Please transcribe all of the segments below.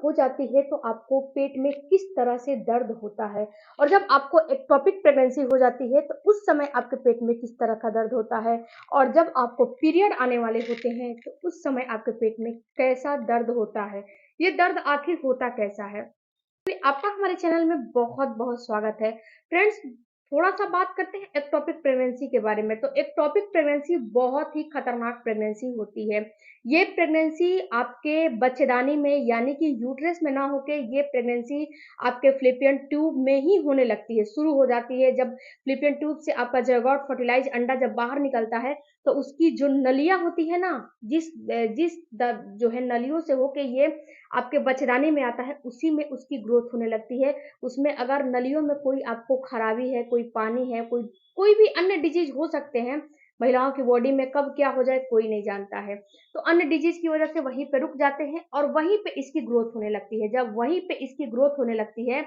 हो जाती है तो आपको पेट में किस तरह से दर्द होता है, और जब आपको एक्टोपिक प्रेगनेंसी हो जाती है तो उस समय आपके पेट में किस तरह का दर्द होता है, और जब आपको पीरियड आने वाले होते हैं तो उस समय आपके पेट में कैसा दर्द होता है, ये दर्द आखिर होता कैसा है। आपका हमारे चैनल में बहुत बहुत स्वागत है। फ्रेंड्स, थोड़ा सा बात करते हैं एक्टोपिक प्रेगनेंसी के बारे में। तो एक्टोपिक प्रेगनेंसी बहुत ही खतरनाक प्रेगनेंसी होती है। ये प्रेगनेंसी आपके बच्चेदानी में यानी कि यूट्रस में ना होके ये प्रेगनेंसी आपके फ्लिपियन ट्यूब में ही होने लगती है, शुरू हो जाती है। जब फ्लिपियन ट्यूब से आपका ज़यगोट फर्टिलाइज अंडा जब बाहर निकलता है तो उसकी जो नलियां होती है ना, जिस जिस जो है नलियों से होके ये आपके बच्चेदानी में आता है, उसी में उसकी ग्रोथ होने लगती है। उसमें अगर नलियों में कोई आपको खराबी है, कोई पानी है, कोई कोई भी अन्य डिजीज हो सकते हैं। महिलाओं की बॉडी में कब क्या हो जाए कोई नहीं जानता है। तो अन्य डिजीज की वजह से वहीं पे रुक जाते हैं और वहीं पे इसकी ग्रोथ होने लगती है। जब वहीं पे इसकी ग्रोथ होने लगती है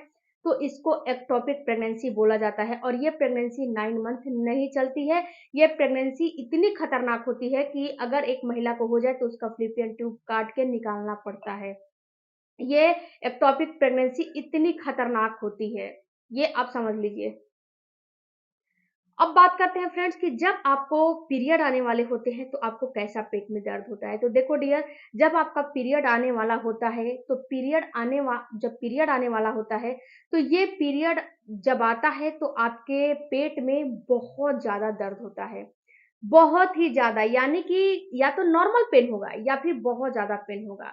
तो इसको एक्टोपिक प्रेगनेंसी बोला जाता है, और ये प्रेगनेंसी 9 मंथ नहीं चलती है। ये प्रेगनेंसी इतनी खतरनाक होती है कि अगर एक महिला को हो जाए तो उसका फ्लिपियन ट्यूब काट के निकालना पड़ता है। ये एक्टोपिक प्रेगनेंसी इतनी खतरनाक होती है, ये आप समझ लीजिए। अब बात करते हैं फ्रेंड्स कि जब आपको पीरियड आने वाले होते हैं तो आपको कैसा पेट में दर्द होता है। तो देखो डियर, जब आपका पीरियड आने वाला होता है तो जब पीरियड आने वाला होता है तो ये पीरियड जब आता है तो आपके पेट में बहुत ज़्यादा दर्द होता है। बहुत ही ज़्यादा, यानी कि या तो नॉर्मल पेन होगा या फिर बहुत ज़्यादा पेन होगा।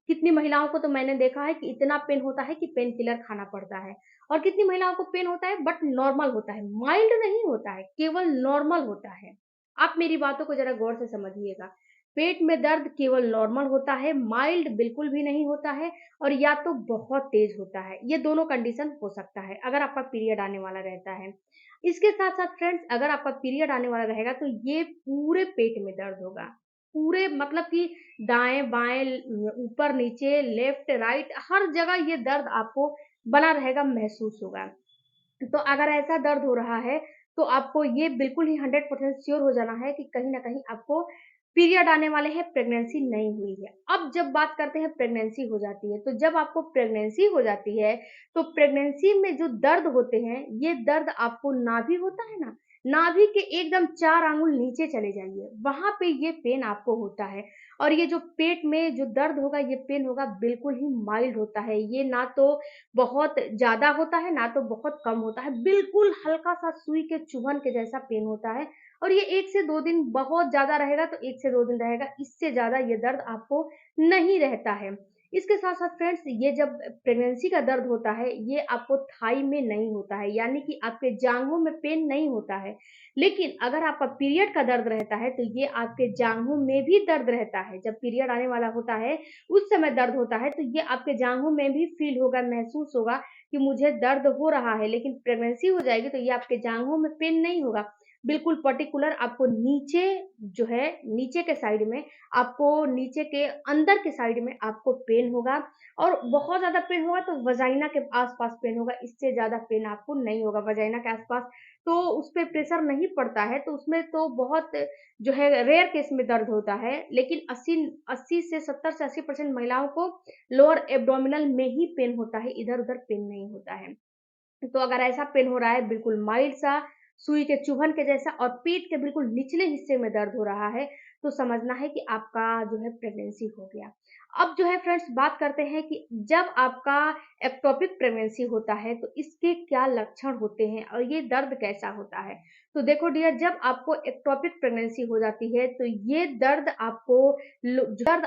कितनी महिलाओं को तो मैंने देखा है कि इतना पेन होता है कि पेन किलर खाना पड़ता है, और कितनी महिलाओं को पेन होता है बट नॉर्मल होता है, माइल्ड नहीं होता है, केवल नॉर्मल होता है। आप मेरी बातों को जरा गौर से समझिएगा। पेट में दर्द केवल नॉर्मल होता है, माइल्ड बिल्कुल भी नहीं होता है, और या तो बहुत तेज होता है। ये दोनों कंडीशन हो सकता है अगर आपका पीरियड आने वाला रहता है। इसके साथ साथ फ्रेंड्स, अगर आपका पीरियड आने वाला रहेगा तो ये पूरे पेट में दर्द होगा। पूरे मतलब कि दाएँ, बाएँ, ऊपर, नीचे, लेफ्ट, राइट, हर जगह ये दर्द आपको बना रहेगा, महसूस होगा। तो अगर ऐसा दर्द हो रहा है, तो आपको ये बिल्कुल ही 100% श्योर हो जाना है कि कहीं न कहीं आपको पीरियड आने वाले हैं, प्रेगनेंसी नहीं हुई है। अब जब बात करते हैं प्रेगनेंसी हो जाती है, तो जब आपको प्रेगनेंसी हो जाती है, तो प्रेगनेंसी में जो दर्द होते हैं, ये दर्द आपको नाभि होता है ना, नाभि के एकदम 4 आंगुल नीचे चले जाइए, वहाँ पे ये पेन आपको होता है। और ये जो पेट में जो दर्द होगा, ये पेन होगा, बिल्कुल ही माइल्ड होता है। ये ना तो बहुत ज़्यादा होता है, ना तो बहुत कम होता है, बिल्कुल हल्का-सा सुई के चुभन के जैसा पेन होता है, और ये 1 से 2 दिन बहुत ज़्यादा रहेगा तो 1 से 2 दिन रहेगा, इससे ज़्यादा ये दर्द आपको नहीं रहता है। इसके साथ-साथ फ्रेंड्स, ये जब प्रेगनेंसी का दर्द होता है, ये आपको थाई में नहीं होता है, यानी कि आपके जाँघों में पेन नहीं होता है। लेकिन अगर आपका पीरियड का दर्द रहता है, तो ये आपके जाँघों में भी दर्द रहता है। जब पीरियड आने वाला होता है, उस समय दर्द होता है, तो ये आपके जाँघों में भी फ़ील होगा, महसूस होगा कि मुझे दर्द हो रहा है। लेकिन प्रेगनेंसी हो जाएगी तो ये आपके जाँघों में पेन नहीं होगा। बिल्कुल पर्टिकुलर आपको नीचे जो है, नीचे के साइड में, आपको नीचे के अंदर के साइड में आपको पेन होगा, और बहुत ज़्यादा पेन होगा तो वजाइना के आस-पास पेन होगा, इससे ज़्यादा पेन आपको नहीं होगा। वजाइना के आस-पास तो उसपे प्रेशर नहीं पड़ता है, तो उसमें तो बहुत जो है रेयर केस में दर्द होता है, लेकिन 80 से 70 से 80% महिलाओं को लोअर एब्डोमिनल में ही पेन होता है, इधर-उधर पेन नहीं होता है। तो अगर ऐसा पेन हो रहा है बिल्कुल माइल्ड सा, सुई के चुभन के जैसा, और पेट के बिल्कुल निचले हिस्से में दर्द हो रहा है, तो समझना है कि आपका जो है प्रेगनेंसी हो गया। अब जो है फ्रेंड्स, बात करते हैं कि जब आपका एक्टोपिक प्रेगनेंसी होता है तो इसके क्या लक्षण होते हैं और ये दर्द कैसा होता है। तो देखो डियर, जब आपको एक्टोपिक प्रेगनेंसी हो जाती है तो ये दर्द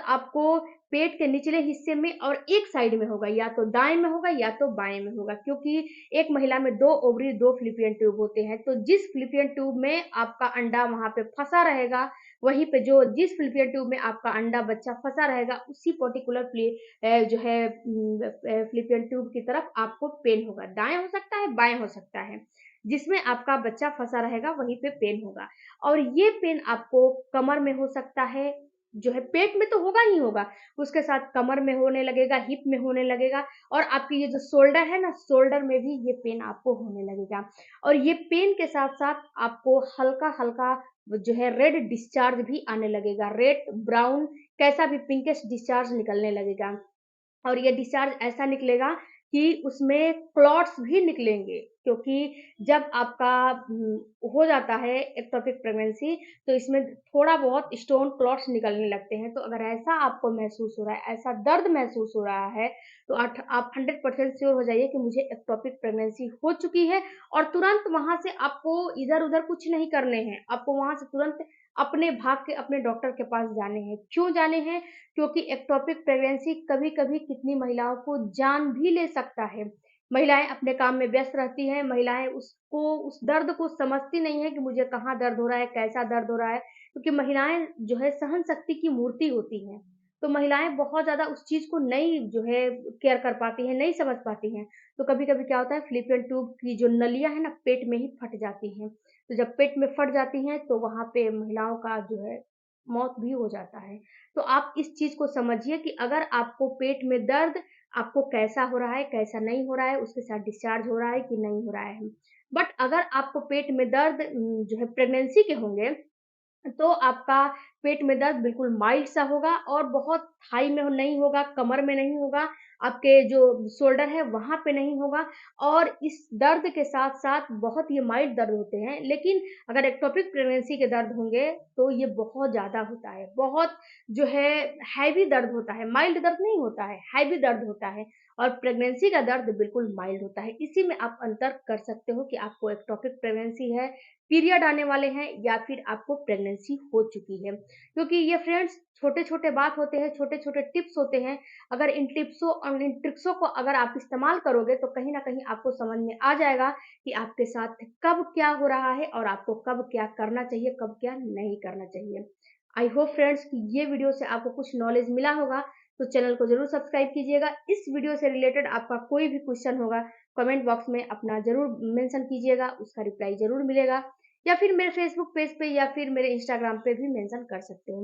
आपको पेट के निचले हिस्से में और एक साइड में होगा, या तो दाएँ में होगा या तो बाएँ में होगा, क्योंकि एक महिला में 2 ओवरी, 2 फ़्लैपियन ट्यूब होते हैं। तो जिस फ़्लैपियन ट्यूब में आपका अंडा वहाँ पे फँसा रहेगा, वहीं पे जिस फ़्लैपियन ट्यूब में आपका अंडा बच्चा फँसा रहेगा, उसी पर्टिकुलर जो है फ़्लैपियन ट्यूब की तरफ आपको पेन होगा। दाएँ हो सकता है, बाएँ हो सकता है। जिसमें आपका बच्चा फँसा रहेगा वहीं पे पेन होगा, और ये पेन आपको कमर में हो सकता है, जो है पेट में तो होगा ही होगा, उसके साथ कमर में होने लगेगा, हिप में होने लगेगा, और आपकी ये जो शोल्डर है ना, शोल्डर में भी ये पेन आपको होने लगेगा। और ये पेन के साथ-साथ आपको हल्का-हल्का जो है रेड डिस्चार्ज भी आने लगेगा, रेड, ब्राउन, कैसा भी पिंकिश डिस्चार्ज निकलने लगेगा। और ये डिस्चार्ज ऐसा निकलेगा कि उसमें क्लॉट्स भी निकलेंगे, क्योंकि जब आपका हो जाता है एक्टोपिक प्रेगनेंसी तो इसमें थोड़ा बहुत स्टोन क्लॉट्स निकलने लगते हैं। तो अगर ऐसा आपको महसूस हो रहा है, ऐसा दर्द महसूस हो रहा है, तो आप 100% श्योर हो जाइए कि मुझे एक्टोपिक प्रेगनेंसी हो चुकी है। और तुरंत वहां से आपको इधर उधर कुछ नहीं करने हैं, आपको वहां से तुरंत अपने भाग के अपने डॉक्टर के पास जाने हैं। क्यों जाने हैं? क्योंकि एक्टोपिक प्रेगनेंसी कभी-कभी कितनी महिलाओं को जान भी ले सकता है। महिलाएँ अपने काम में व्यस्त रहती हैं, महिलाएँ उस दर्द को समझती नहीं है कि मुझे कहाँ दर्द हो रहा है, कैसा दर्द हो रहा है, क्योंकि महिलाएँ जो है सहन शक्ति की मूर्ति होती हैं। तो महिलाएँ बहुत ज़्यादा उस चीज़ को नहीं जो है केयर कर पाती हैं, नहीं समझ पाती हैं। तो कभी-कभी क्या होता है, फ़्लैपियन ट्यूब की जो नलियाँ हैं ना, पेट में ही फट जाती हैं। तो जब पेट में फट जाती हैं, तो वहाँ पे महिलाओं का जो है मौत भी हो जाता है। तो आप इस चीज़ को समझिए कि अगर आपको पेट में दर्द आपको कैसा हो रहा है, कैसा नहीं हो रहा है, उसके साथ डिस्चार्ज हो रहा है कि नहीं हो रहा है। बट अगर आपको पेट में दर्द जो है प्रेगनेंसी के होंगे, तो आपका पेट में दर्द बिल्कुल माइल्ड सा होगा और बहुत थाई में नहीं होगा, कमर में नहीं होगा, आपके जो शोल्डर है वहाँ पे नहीं होगा। और इस दर्द के साथ-साथ बहुत ये माइल्ड दर्द होते हैं, लेकिन अगर एक्टोपिक प्रेगनेंसी के दर्द होंगे, तो ये बहुत ज़्यादा होता है। बहुत जो है हैवी दर्द होता है, माइल्ड दर्द नहीं होता है, हैवी दर्द होता है। और प्रेगनेंसी का दर्द बिल्कुल माइल्ड होता है। इसी में आप अंतर कर सकते हो कि आपको एक्टोपिक प्रेगनेंसी है, पीरियड आने वाले हैं, या फिर आपको प्रेगनेंसी हो चुकी है। क्योंकि ये फ्रेंड्स छोटे-छोटे बात होते हैं, छोटे-छोटे टिप्स होते हैं। अगर इन टिप्सों और इन ट्रिक्सों को अगर आप इस्तेमाल करोगे, तो कहीं न कहीं आपको समझ में आ जाएगा कि आपके साथ कब क्या हो रहा है और आपको कब क्या करना चाहिए, कब क्या नहीं करना चाहिए। आई होप फ्रेंड्स कि ये वीडियो से आपको कुछ नॉलेज मिला होगा, तो चैनल को ज़रूर सब्सक्राइब कीजिएगा। इस वीडियो से रिलेटेड आपका कोई भी क्वेश्चन होगा, कमेंट बॉक्स में अपना ज़रूर मेंशन कीजिएगा, उसका रिप्लाई ज़रूर मिलेगा। या फिर मेरे फेसबुक पेज पे या फिर मेरे इंस्टाग्राम पे भी मेंशन कर सकते हो।